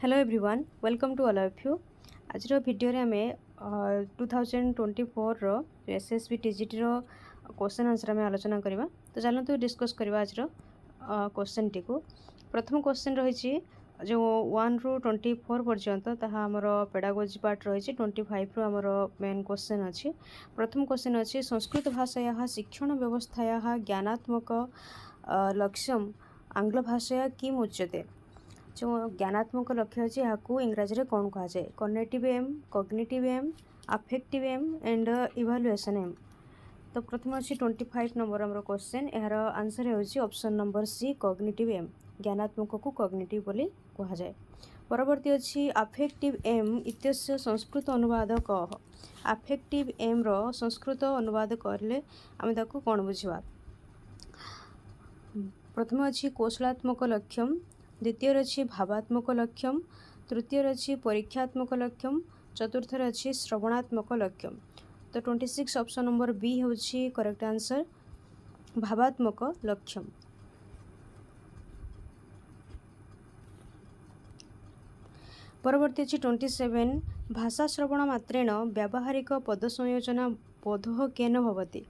Hello everyone welcome to all of you आज video रे आमे 2024 रो एसएसबी टीजीटी रो क्वेश्चन आंसर आमे आलोचना करबा। तो चलନ୍ତୁ डिस्कस करबा आज रो क्वेश्चन टी को। प्रथम क्वेश्चन रही जो 1 रु 24 पर्यंत ताहा हमर पेडागोजी पार्ट रही 25 रो हमर मेन क्वेश्चन अछि। प्रथम क्वेश्चन अछि संस्कृत भाषायाः शिक्षण व्यवस्थायाः ज्ञानात्मक लक्ष्यम आंग्ल भाषाया किम उच्यते। जो ज्ञानात्मक लक्ष्य अच्छे यहाँ इंग्राजी में कौन कह जाए cognitive aim, cognitive aim, affective aim and evaluation aim. तो प्रथम अच्छी 25 नंबर आम क्वेश्चन यार आंसर है ऑप्शन नंबर सी कॉग्निटिव एम। ज्ञानात्मक को कॉग्निटिव बोली कह जाए। परवर्ती अच्छी अफेक्टिव एम इत्यस्य संस्कृत अनुवाद कह। अफेक्टिव एम रो संस्कृत अनुवाद करले आम ताको कौन बुझा। प्रथम अच्छी कौशलात्मक लक्ष्यम, द्वितीय अच्छी भावात्मक लक्ष्यम, तृतीय अच्छी परीक्षात्मक लक्ष्यम, चतुर्थ अच्छी श्रवणात्मक लक्ष्यम। तो 26 ऑप्शन नंबर बी हूँ करेक्ट आंसर भावात्मक लक्ष्यम। परवर्ती अच्छी 27 भाषा श्रवण मात्रेण व्यावहारिक पद संयोजना बोध केन भवति।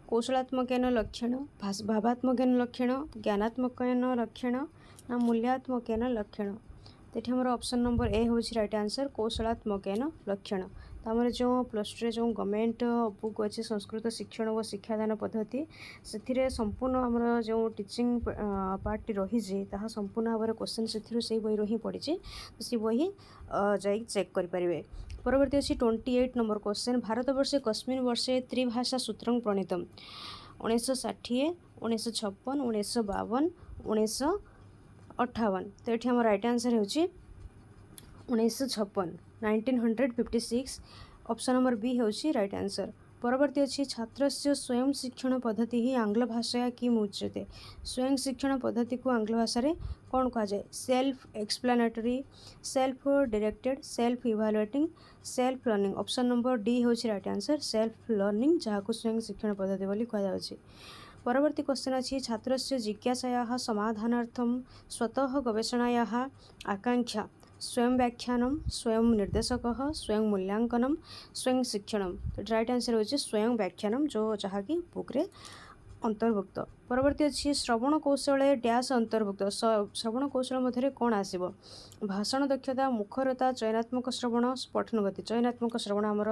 कौशलात्मकेन लक्षण, भावात्मकेन लक्षण, ज्ञानात्मकेन लक्षण ना मूल्यात्मकेन लक्षण। तो हमर ऑप्शन नंबर ए हूँ राइट आंसर कौशलात्मकेन लक्षण। तो आम जो +2 जो गवर्नमेंट बुक अच्छे संस्कृत शिक्षण व शिक्षादान पद्धति से संपूर्ण आमर जो टीचिंग पार्ट रही संपूर्ण भाव क्वेश्चन से बही रही पड़ी तो सी बही जा चेक करेंगे। परवर्ती अच्छी 28 नंबर क्वेश्चन भारतवर्षे कस्मिन् वर्षे त्रिभाषा सूत्रं प्रणीतम्। 1960, 1956, 1952, 1958। तो ये आम राइट आंसर हो 1956 1956। ऑप्शन नंबर बी हूँ राइट आंसर। परवर्ती अच्छी छात्र स्वयं शिक्षण पद्धति ही आंग्ल भाषा किम उच्यते। स्वयं शिक्षण पद्धति को आंग्ल भाषा रे कौन कह जाए self explanatory, self directed, self evaluating, self learning. Option number D हूँ राइट आंसर सेल्फ लर्निंग जहाँ को स्वयं शिक्षण पद्धति बोली कहुच्छे। परवर्ती क्वेश्चन अच्छी छात्र जिज्ञासायाः समाधानार्थं स्वतः गवेषणायाः आकांक्षा स्वयं व्याख्यानम, स्वयं निर्देशक, स्वयं मूल्यांकनम, स्वयं शिक्षणम। तो राइट आंसर हो स्वयं व्याख्यानम जो जहाँकि बुक्रे अंतर्भुक्त। परवर्ती अच्छी श्रवण कौशल डैश अंतर्भुक्त। श्रवण कौशल मध्य कौन आसब भाषण दक्षता, मुखरता, चयनात्मक श्रवण, पठन गति। चयनात्मक श्रवण आमर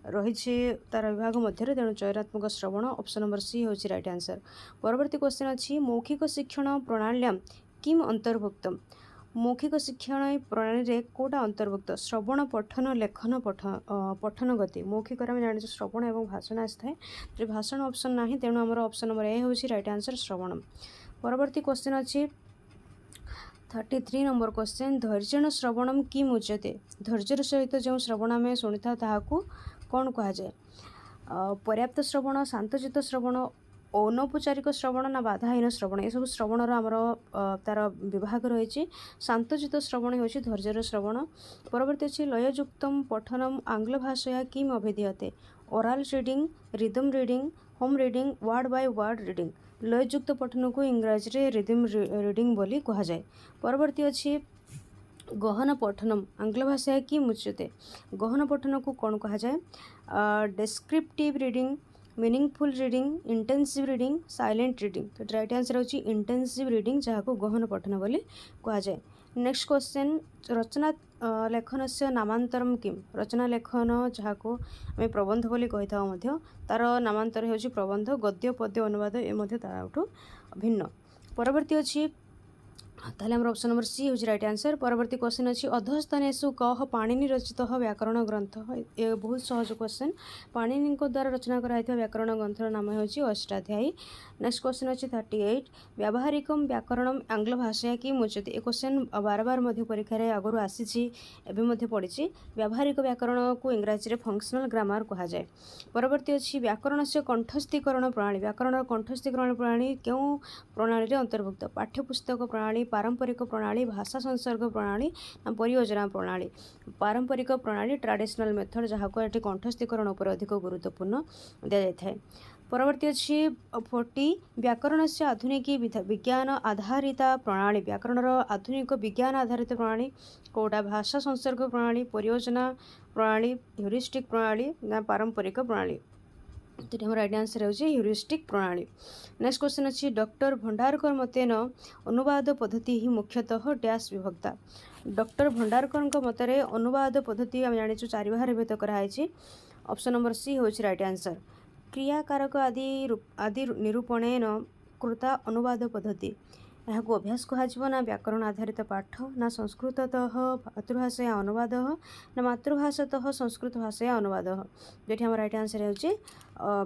रही तार विभाग मध्य तेणु चयनात्मक श्रवण ऑप्शन नंबर सी हूँ राइट आंसर। परवर्ती क्वेश्चन अच्छी मौखिक शिक्षण प्रणाल्यां किम अंतर्भुक्त। मौखिक शिक्षण प्रणाली रे कोटा अंतर्भुक्त श्रवण, पठन, लेखन, पठन गति। मौखिक आम जाने श्रवण और भाषण आए तो भाषण ऑप्शन ना तेणु आमर ऑप्शन नंबर ए हूँ राइट आंसर श्रवण। परवर्ती क्वेश्चन अच्छी 33 नंबर क्वेश्चन धैर्यण श्रवणम किम उच्यते। धैर्यर सहित जो श्रवण आम शुणी था कौन कह जाए पर्याप्त श्रवण, शांतचित श्रवण, अनौपचारिक श्रवण ना बाधाहीन श्रवण। ये सब श्रवणर आमर तार विभाग रही। शांतचित श्रवण हूँ धैर्यर श्रवण। परवर्ती अच्छी लययुक्त पठनम आंग्ल भाषा किम अभिधीयते। Oral reading, rhythm reading, home reading, word by word reading. लययुक्त पठन को इंग्राजी रे रिदम रीडिंग बोली कह जाए। परवर्ती अच्छी गहन पठनम आंग्ल भाषा किम उच्यते। गहन पठन को कौन कह जाए descriptive reading, meaningful reading, intensive reading, silent reading. तो राइट आंसर होची इंटेंसिव रीडिंग जहाँ को गहन पठन बोली कह जाए। नेक्स्ट क्वेश्चन रचना लेखन से नामांतरम किम। रचना लेखन जहाँ को आम प्रबंध बोली कही था तार नामांतर होची प्रबंध, गद्य पद्य अनुवाद ये ताठू भिन्न। परवर्ती अच्छी ताहले हमर ऑप्शन नंबर सी हूँ राइट आंसर। परवर्ती क्वेश्चन अच्छी अधस्तनेषु कह पाणिनि रचित व्याकरण ग्रंथ। ये बहुत सहज क्वेश्चन। पाणिनि द्वारा रचना कराई व्याकरण ग्रंथर नाम हूँ अष्टाध्यायी। नेक्स्ट क्वेश्चन अच्छी 38 व्यावहारिक व्याकरण आंग्ल भाषा किम उच्यते। ये क्वेश्चन बार बार परीक्षार आगु आसी पड़ी। व्यावहारिक व्याकरण को इंग्राजी में फंक्शनल ग्रामर कह जाए। परवर्ती अच्छी व्याकरण से कंठस्थीकरण प्रणाली। व्याकरण कंठस्थीकरण प्रणाली क्यों प्रणाली अंतर्भुक्त पाठ्यपुस्तक प्रणाली, पारंपरिक प्रणाली, भाषा संसर्ग प्रणाली ना परियोजना प्रणाली। पारंपरिक प्रणाली ट्रेडिशनल मेथड जहाँ को ये कंठस्थीकरण पर अधिक गुरुत्वपूर्ण दि जाए। परवर्ती अच्छी 40 व्याकरण से आधुनिक विज्ञान आधारित प्रणाली व्याकरण आधुनिक विज्ञान आधारित प्रणाली कौटा भाषा संसर्ग प्रणाली परियोजना प्रणाली ह्यूरिस्टिक प्रणाली ना पारंपरिक प्रणाली तो हम राइट आंसर हो ह्यूरिस्टिक प्रणाली। नेक्स्ट क्वेश्चन अच्छी डॉक्टर भंडारकर मतेन अनुवाद पद्धति ही मुख्यतः डैश विभक्ता। डॉक्टर भंडारकर मतरे अनुवाद पद्धति आम जानी 4 भाग विभक्त कराई। ऑप्शन नंबर सी हूँ राइट आंसर क्रियाकारक आदि निरूपणेन कृता अनुवाद पद्धति यहाँ को अभ्यास कह ना व्याकरण आधारित पाठ ना संस्कृततः मातृभाषा अनुवाद ना मातृभाषातः संस्कृत भाषा अनुवाद जो हम राइट आंसर हो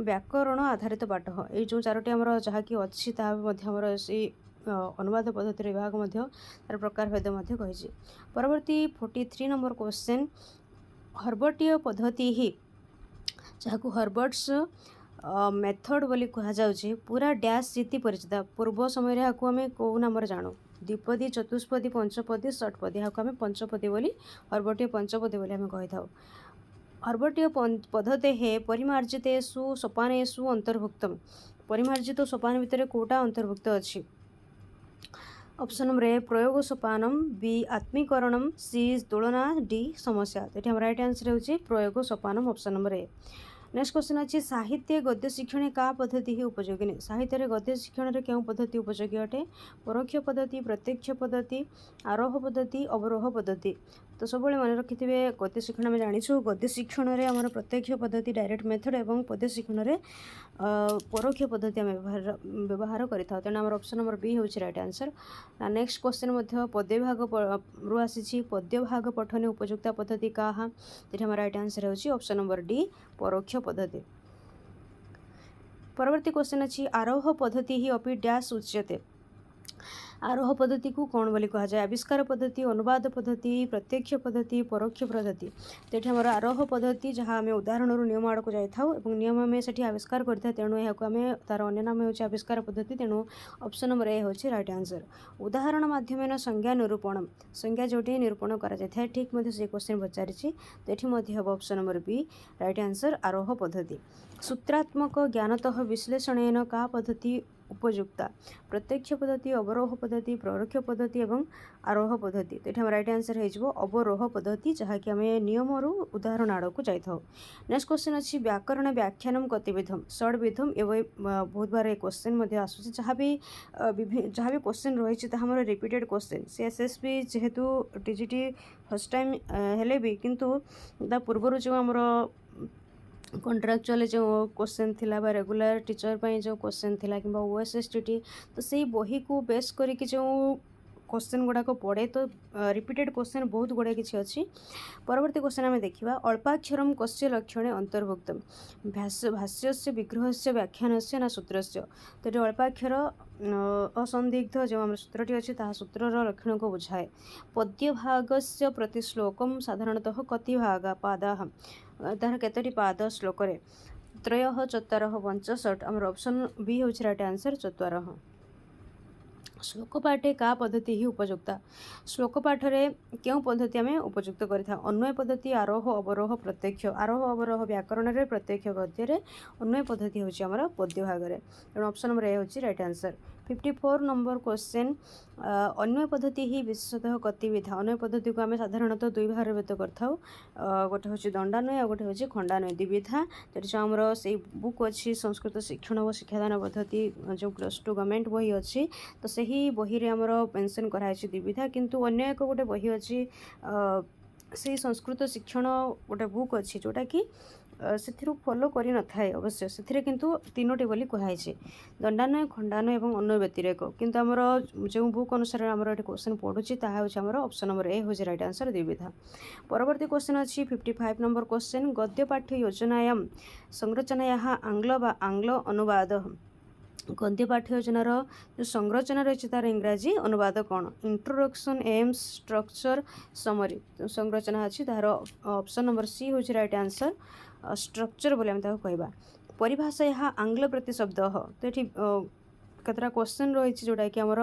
व्याकरण आधारित पाठ ये जो 4टी आमर जहाँकि अच्छी तामर से अनुवाद पद्धति विभाग तार प्रकार भेद कही। परवर्ती 43 नंबर क्वेश्चन हर्बर्टीय पद्धति ही जहाँ हर्बर्ट्स मेथड बोली कहुचे पूरा डैश जीति परिचित पूर्व समय यहाँ आम कौ नाम जानू द्विपदी चतुष्पदी पंचपदी षटपदी यहाँ आम पंचपदी बोली हर्बर्टीय पंचपदी बोली आम कही था। हर्बर्टीय पद्धते परिमार्जितेषु सोपानेषु अंतर्भुक्त परिमार्जित सोपान भितर कोटा अंतर्भुक्त अच्छी। ऑप्शन नंबर ए प्रयोग सोपानम बी आत्मीकरणम सी तुलना डी समस्या तो हम राइट आंसर हो प्रयोग सोपानम option number A. Next question अच्छी साहित्य गद्य शिक्षण का पद्धति ही उपयोगी साहित्य गद्य शिक्षण में क्यों पद्धति उपयोगी अटे परोक्ष पद्धति प्रत्यक्ष पद्धति आरोह पद्धति अवरोह पद्धति तो सब मन रखि गद्य शिक्षण में जाचु गद्य शिक्षण में आम प्रत्यक्ष पद्धति डायरेक्ट मेथड और पद्य शिक्षण में परोक्ष पद्धति आम व्यवहार करता तेणु आम ऑप्शन नंबर बी हूँ राइट आंसर। नेक्स्ट क्वेश्चन पद्य भाग रु आसी पद्य भाग पठन उपयुक्ता पद्धति क्या हम राइट आंसर हो ऑप्शन नंबर डी परोक्ष पद्धति। परवर्ती क्वेश्चन अच्छी आरोह पद्धति ही अपि डैश उच्यते आरोह पद्धति को कौन बोली कहा जाए आविष्कार पद्धति अनुवाद पद्धति प्रत्यक्ष पद्धति परोक्ष पद्धति तो ये आमर आरोह पद्धति जहाँ आम उदाहरण नियम आड़ को जाऊँ नियम आम से आविष्कार करता तेणु यहाँ आम तार अन्य नाम हो आविष्कार पद्धति तेणु ऑप्शन नंबर ए हूँ राइट आंसर। उदाहरण मध्यम संज्ञा निरूपण संज्ञा जोटी निरूपण कर ठीक से क्वेश्चन पचारि तो ये हम option number B right answer आरोह पद्धति। सूत्रात्मक ज्ञानतः विश्लेषणेन का पद्धति उपयुक्ता प्रत्यक्ष पद्धति अवरोह पद्धति परोक्ष पद्धति एवं आरोह पद्धति तो ये राइट आंसर हो अवरोह पद्धति जहाँकि आम नियम उदाहरण आड़ को जाइए। नेक्स्ट क्वेश्चन अच्छी व्याकरण व्याख्यानम गतिविधम षड्विधम एवं बहुत बार ये क्वेश्चन आसूँ जहाँ भी क्वेश्चन रही है रिपीटेड क्वेश्चन सी एसएसबी जेहेतु टीजीटी फर्स्ट टाइम हेले भी किंतु पूर्वर जो आमर कंट्राक्चुअल जो क्वेश्चन थिला बा रेगुलर टीचर पाई जो क्वेश्चन थिला कि ओएसएसटीटी तो से बही को बेस करके जो क्वेश्चन गुड़ाक पड़े तो रिपीटेड क्वेश्चन बहुत गुड़ाए किसी अच्छी। परवर्ती क्वेश्चन आम देखा अल्पाक्षरम कस्य लक्षणे अंतर्भुक्त भाष्य से विग्रह से व्याख्यान से ना सूत्र से तो ये अल्पाक्षर असंदिग्ध जो आम सूत्रटी अच्छी सूत्रर लक्षण को बुझाए। पद्यभाग से प्रतिश्लोकम साधारणतः कति भागा पादा तार केतोटी पाद श्लोक 3 4 5 6 आमर ऑप्शन बी हूँ राइट आंसर 4। श्लोक पाठे का पद्धति ही उपयुक्ता श्लोक पाठरे क्यों पद्धति आम उपयुक्त करें अन्वय पद्धति आरोह अवरोह प्रत्यक्ष आरोह अवरोह व्याकरण में प्रत्यक्ष गद्य अन्वय पद्धति हूँ आमर पद्य भाग में तेणु ऑप्शन नंबर ए हूँ राइट आंसर। 54 नंबर क्वेश्चन अन्वय पद्धति ही विशेषतः गतिविधा अन्वय पद्धति को आम साधारणतः 2 भाग व्यक्त कर गोटे हूँ दंडान्वय और गोटे हूँ खंडान्वय द्विविधा जो आमर से बुक अच्छी संस्कृत शिक्षण और शिक्षादान पद्धति जो +2 गवर्नमेंट बही अच्छी तो सही बही रे आमर मेंशन कराई द्विविधा किंतु अन्य एक गोटे बही अच्छी से संस्कृत शिक्षण गोटे बुक अच्छी जोटा कि से फॉलो कर न थाए अवश्य से किंतु 3टी बोली कहुई दंडान्वय खंडान्वय और अन्वय व्यतिरेक किंतु आमर जो बुक अनुसार आमर ये क्वेश्चन पढ़ुची आमर ऑप्शन नंबर ए हूँ राइट आंसर द्विविधा। परवर्ती क्वेश्चन अच्छी 55 नंबर क्वेश्चन गद्य पाठ्य योजनायां संरचनायाः आंग्ल अनुवाद गद्य पाठ्य योजनार जो संरचना रही तार इंग्राजी अनुवाद कौन इंट्रोडक्शन एम्स स्ट्रक्चर समरी संरचना अच्छी तार ऑप्शन नंबर सी हूँ राइट आंसर स्ट्रक्चर बोले कहवा। परिभाषा यहाँ आंग्ल प्रतिशब्द तो ये कतरा क्वेश्चन रही जोटा कि आमर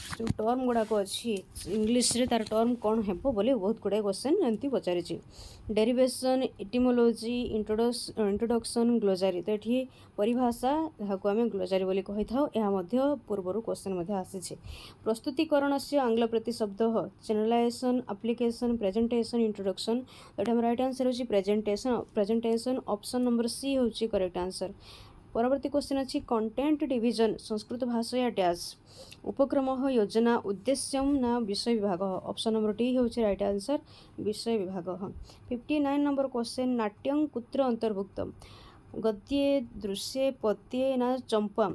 जो टर्म गुड़ाक अच्छी इंग्लीश रे तार टर्म कौन है बोले बहुत गुड़ाए क्वेश्चन एमती पचारि डेरिवेशन इटिमोलॉजी इंट्रोडक्शन ग्लोजारी तो ये परिभाषा जहाँ आम ग्लोजारी बोली कही था यह पूर्वर क्वेश्चन आसी प्रस्तुतिकरण से आंग्ल प्रतिशब्द चैनलाइजेशन एप्लिकेशन प्रेजेंटेशन इंट्रोडक्शन तो हम राइट आंसर हो प्रेजेंटेशन ऑप्शन नंबर सी हूँ करेक्ट आंसर। परवर्ती क्वेश्चन अच्छी कंटेंट डिवीजन संस्कृत भाषा या डैश उपक्रम योजना उद्देश्य ना विषय विभाग ऑप्शन नंबर डी हूँ राइट आंसर विषय विभाग। 59 नंबर क्वेश्चन नाट्यं कुत्र अंतर्भुक्त गद्ये दृश्ये पद्ये ना चंपा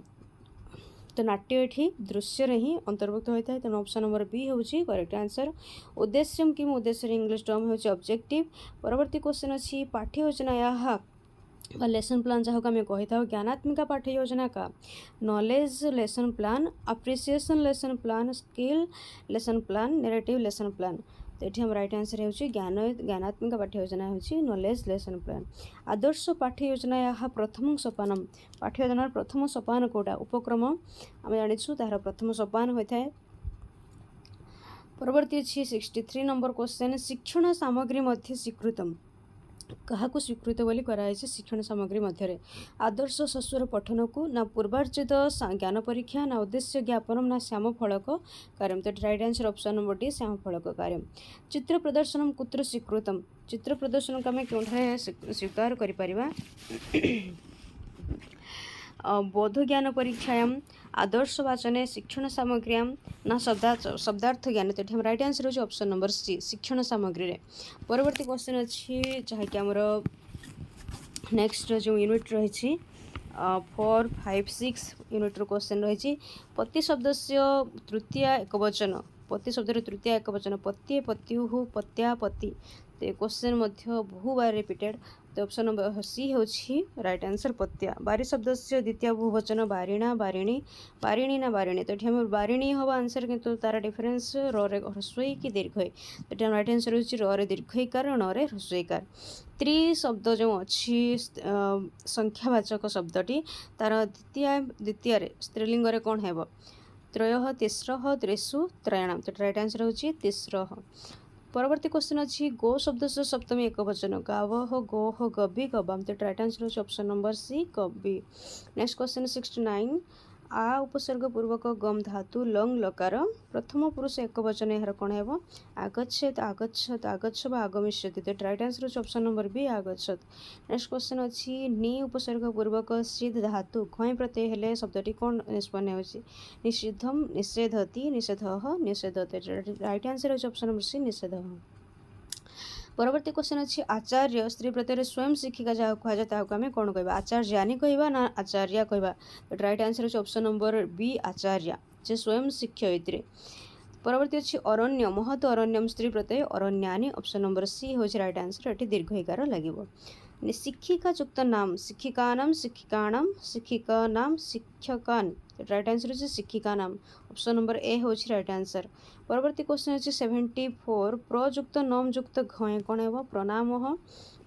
तो नाट्य ये दृश्य ही अंतर्भुक्त होता है तेणु ऑप्शन नंबर बी हूँ करेक्ट आंसर। उद्देश्यम किम उद्देश्य इंग्लिश टर्म हूँ ऑब्जेक्टिव। परवर्ती क्वेश्चन अच्छी पाठ्य योजना या लेसन प्लान जहाँ आम कही था ज्ञानात्मिका पाठ्य योजना का knowledge lesson plan appreciation lesson plan skill lesson plan narrative lesson plan तो ये हम राइट आंसर हो ज्ञानात्मिका पाठ्य योजना हूँ नॉलेज लेसन प्लान। आदर्श पाठ्य योजना या प्रथम सोपान पाठ्य योजनार प्रथम सोपान कौटा उपक्रम आम जाचु तार प्रथम सोपान होता है। परवर्ती अच्छी 63 नंबर क्वेश्चन शिक्षण सामग्री मध्य स्वीकृतम क्या स्वीकृत बोली कराई शिक्षण सामग्री मध्य आदर्श शस्वर पठन को ना पूर्वार्जित ज्ञान परीक्षा ना उद्देश्य ज्ञापन ना श्याम फलक कार्यम तो right answer option number D Shyam फलक कार्यम। चित्र प्रदर्शन कुत्र स्वीकृतम चित्र प्रदर्शन को आम क्यों स्वीकार कर बोध ज्ञान परीक्षायाम आदर्श वाचने शिक्षण सामग्र्यां ना शब्दार्थ ज्ञान तो हम राइट आंसर हो ऑप्शन नंबर सी शिक्षण सामग्री रे। परवर्ती क्वेश्चन अच्छी जहाँकि आमर नेक्स्ट जो यूनिट रही 4, 5, 6 यूनिट्र क्वेश्चन रही पति शब्द से तृतीय एकवचन पति शब्द तृतीय एकवचन पत्ये पत्युः पत्या पति तो क्वेश्चन बहु बार रिपीटेड तो ऑप्शन नंबर सी हूँ राइट आंसर पत्या। बारी शब्द से द्वितीय बहुवचन बारिणा बारिणी बारिणी ना बारिणी तो ये बारिणी हम आंसर किंतु तार डिफरेन्स रे ह्रस्वई कि दीर्घई तो राइट आंसर हो रे दीर्घईकार रे ह्रस्वईकार। त्रि शब्द जो अच्छी संख्यावाचक शब्दटी तार द्वितीय स्त्रीलिंग कौन है त्रय तिस्र त्रिषु त्रयाणाम तो राइट आंसर हो तिस्र। परवर्ती क्वेश्चन अच्छी गो शब्द से सप्तमी एकवचन गाव गो गबी गबाम तो राइट आंसर हो ऑप्शन नंबर सी गबी। नेक्स्ट क्वेश्चन 69 आ उपसर्ग पूर्वक गम धातु लंग लकार प्रथम पुरुष एकवचन यार कौन है आगच्छेत आगच्छत आगच्छ आगमिष्यति तो राइट आंसर हो ऑप्शन नंबर बी आगच्छत। नेक्स्ट क्वेश्चन अच्छी नी उपसर्ग पूर्वक सिद्ध धातु खय प्रत्यय हेले शब्दटी कौन निष्पन्न हो निषिद्धम निषेधति निषेध निषेधते राइट आंसर हो ऑप्शन नंबर सी निषेध। परवर्ती क्वेश्चन अच्छी आचार्य स्त्री प्रत्यय स्वयं शिक्षिका जहाँ कहुए आम कौन कह आचार्यानी कह ना आचार्या कह राइट आंसर हो ऑप्शन नंबर बी आचार्या जे स्वयं शिक्षयित्री। परवर्ती अच्छी अरण्य महत अरण्यम स्त्री प्रत्यय अरण्यानी ऑप्शन नंबर सी हूँ राइट आंसर ये दीर्घईकार लगे। शिक्षिका युक्त नाम शिक्षिकानाम शिक्षिकाणाम शिक्षिका नाम शिक्षकान राइट आंसर हो शिक्षिका नाम ऑप्शन नंबर ए हूँ राइट आंसर। परवर्ती क्वेश्चन अच्छे 74 प्रयुक्त नम युक्त घय कौन है प्रणाम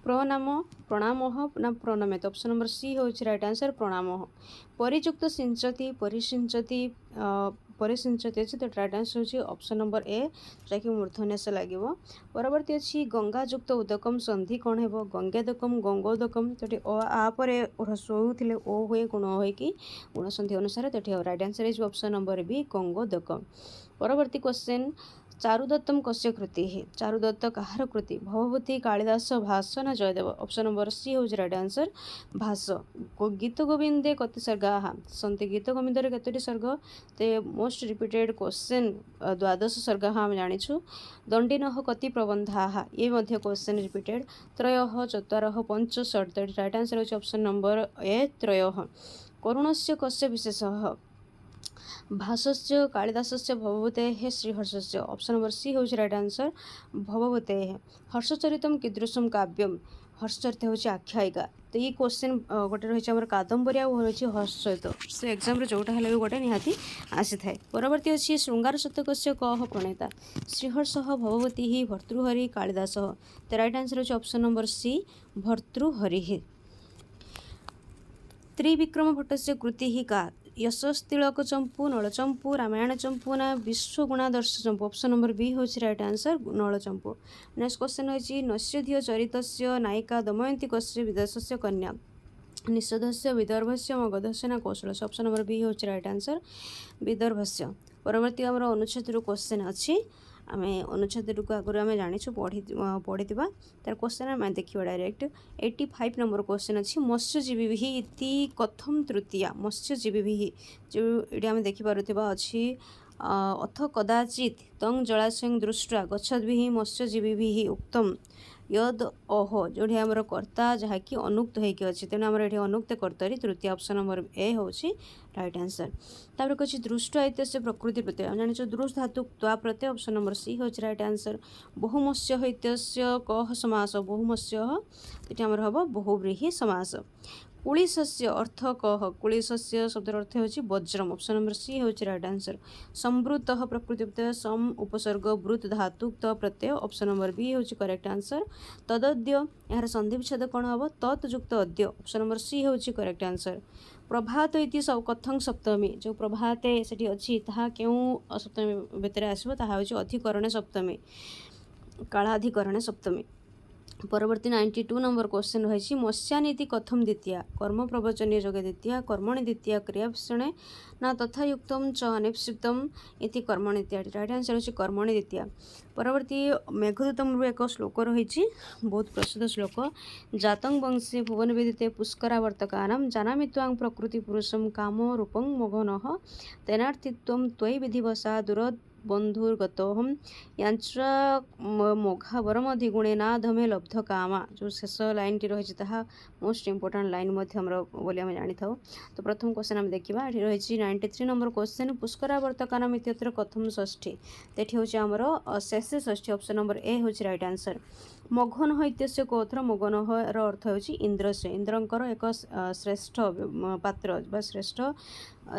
प्रणाम प्रणाम ना प्रणमे तो ऑप्शन नंबर सी हूँ राइट आंसर प्रणाम। परियुक्त सिंचती परिसिंचती परिसिंचती अच्छी तो राइट आंसर हो ऑप्शन नंबर ए जहाँकि मूर्धन्य से लगे। परवर्ती अच्छी गंगा युक्त उदकम संधि कौन है गंगोदकम गंगोदकम तो आपर ह्रस्व होते ओ हुए गुण हो कि गुण संधि अनुसार तो राइट आंसर हो ऑप्शन नंबर बी गंगोदकम। परवर्ती क्वेश्चन चारुदत्तम कस्य कृति है चारुदत्त कहार कृति भवभूति कालिदास भास ना जयदेव ऑप्शन नंबर सी हूँ राइट आंसर भास। गीत गोविंदे कति सर्गा सन्ति गीत गोविंदर कतोटी सर्ग ते मोस्ट रिपीटेड क्वेश्चन द्वादश सर्गा आम जाचु। दंडिन कति प्रबंधा ये क्वेश्चन रिपीटेड त्रय चत्वार पंच षट् राइट आंसर हो ऑप्शन नंबर ए त्रय। करुणस्य कस्य विशेष भाष्य कालिदासस्य भवभूते श्रीहर्षस्य ऑप्शन नंबर सी हूँ राइट आंसर भवभूते। हर्षचरितम कीदृशम काव्यम हर्षचरित हूँ आख्यायिका तो ये क्वेश्चन गोटे रही है कादम्बरी रही हर्षचरित से एग्जाम जोटा है भी गोटे निहाती आसी थाए। परवर्ती अच्छी श्रृंगार शतक से कह प्रणेता श्रीहर्ष भवभूति भर्तृहरि कालिदास तो राइट आंसर हो option number C Bhartrihari. Trivikrama Bhatta से कृति ही का यशस तिलक चंपू नल चंपू रामायण चंपू ना विश्वगुणादर्श चंपू ऑप्शन नंबर बी हूँ राइट आंसर नल चंपू। नेक्स्ट क्वेश्चन है नस्यधिय चरितस्य नायिका दमयंती कस्य विदेशस्य कन्या निषेधस्य विदर्भस्य मगधस्य ना कौशलस्य ऑप्शन नंबर बी हूँ राइट आंसर विदर्भस्य। परवर्ती आमर अनुच्छेद क्वेश्चन अच्छी आम अनुच्छेद को आगुरी आम जाचु पढ़ी तार क्वेश्चन आम देखा डायरेक्ट 85 नंबर क्वेश्चन अच्छी मत्स्यजीवी इति कथम तृतीया मत्स्यजीवी जो ये आम देखिपुवा अच्छी अथ कदाचित तंग जलाशय दृष्टा गच्छद्भिः मत्स्यजीवी उक्तम यद ओह जो आमर कर्ता जहाँकि अनुक्त होगी अच्छे तेणु आमर ये अनुक्त कर्तरी तृतीय ऑप्शन नंबर ए हूँ राइट आंसर। तापर कही दृष्ट इत्य प्रकृति प्रत्यय जानी दृष्ट धातु त्वा प्रत्यय ऑप्शन नंबर सी हूँ राइट आंसर। बहुमत्स्य इत्य कह समास बहुमत्स्य ये आमर हम बहुव्रीहि समास। कुलिशस्य अर्थ कह कुलिशस्य शब्द अर्थ होची वज्रम ऑप्शन नंबर सी हूँ राइट आंसर। संवृत प्रकृति प्रत्यय सम उपसर्ग वृत धातु त प्रत्यय ऑप्शन नंबर बी हूँ करेक्ट आंसर। तदद्य यार संधि विच्छेद कौन हम तत्युक्त अद्य ऑप्शन नंबर सी हूँ करेक्ट आंसर। प्रभात इति सब कथं सप्तमी जो प्रभाते सेठी अच्छी ताहा क्यों सप्तमी भितर आसो ताहा होची अधिकरण सप्तमी कालाधिकरण सप्तमी। परवर्ती 92 नंबर क्वेश्चन रही मत्स्यानीति कथम द्वितीया कर्म प्रवचनीय जगह द्वितीया कर्मणि द्वितीया क्रियाक्षणे ना तथा युक्तम च अनिप्सितम इति कर्मणि इत्यादि राइट आंसर होची कर्मणि द्वितीया। परवर्ती मेघदूतम एक श्लोक रही बहुत प्रसिद्ध श्लोक जातं वंशे भुवन विदिते पुष्करावर्तकानां जानामि त्वां प्रकृति पुरुषं कामो रूपं मोघनः तेनार्थित्वं त्वयि विधिवशा दूर बंधुर्गतोहम यांचा मोघावरमधिगुणे नाधमे लब्ध कामा जो शेष लाइन टी रही मोस्ट इंपोर्टाट लाइन बोली आम जानी था। तो प्रथम क्वेश्चन आम देखा ये रही 93 नंबर क्वेश्चन पुष्करावर्तकानाम इत्यत्र कथम षष्ठी तेठी हूँ आमर शेषे षष्ठी ऑप्शन नंबर ए हूँ राइट आंसर। मघन इत्यस्य कोथर मघन अर्थ होची इंद्र से इंद्रंकर एक श्रेष्ठ पात्र बा श्रेष्ठ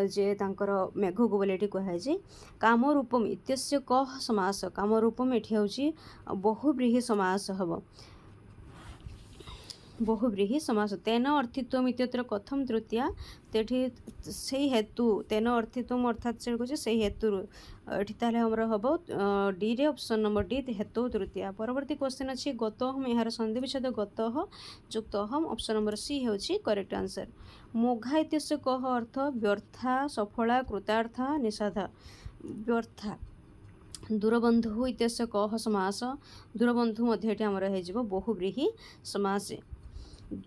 जे तांकर मेघ को बोली कहुई। कामरूपम इत्यस्य कह समास कामरूपम एठी होची बहुव्रीहि समास हम बहुव्रीहि समास। तेन अर्थित्वम इत्यत्र कथम तृतीया तेठी से हेतु तेन अर्थित्वम अर्थात से कहे से हेतु एठी ताले हमर हबो डी रे ऑप्शन नंबर डी हेतु तृतीया। परवर्ती क्वेश्चन अछि गतहम यार संधि विच्छेद गतः युक्त हम ऑप्शन नंबर सी होची करेक्ट आंसर। मोघा इत्यस्य कह अर्थ व्यर्था सफला कृतार्था निषाधा व्यर्था। दूरबंधु इत्यस्य कह समास दूरबंधु मध्य एठी हमर हे जिवो बहुव्रीहि समास।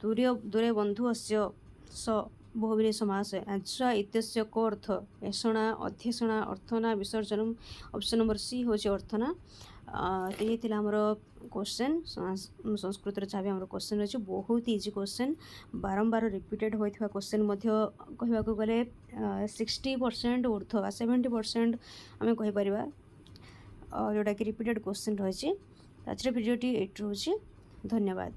दूरे बंधु अस्य स बहुव्रीहि समास। आज्रा इत्यस्य को अर्थ ऐषणा अध्यक्षणा अर्थना विसर्जन ऑप्शन नंबर सी होची अर्थना। ये थिला हमर क्वेश्चन संस्कृत जहाँ भी आम क्वेश्चन अच्छे बहुत इजी क्वेश्चन बारंबार रिपीटेड होता क्वेश्चन कहवा गले 60% ऊर्ध 70% आम कहीपर जोटा कि रिपीटेड क्वेश्चन रही। भिडियोटी एट रोचे धन्यवाद।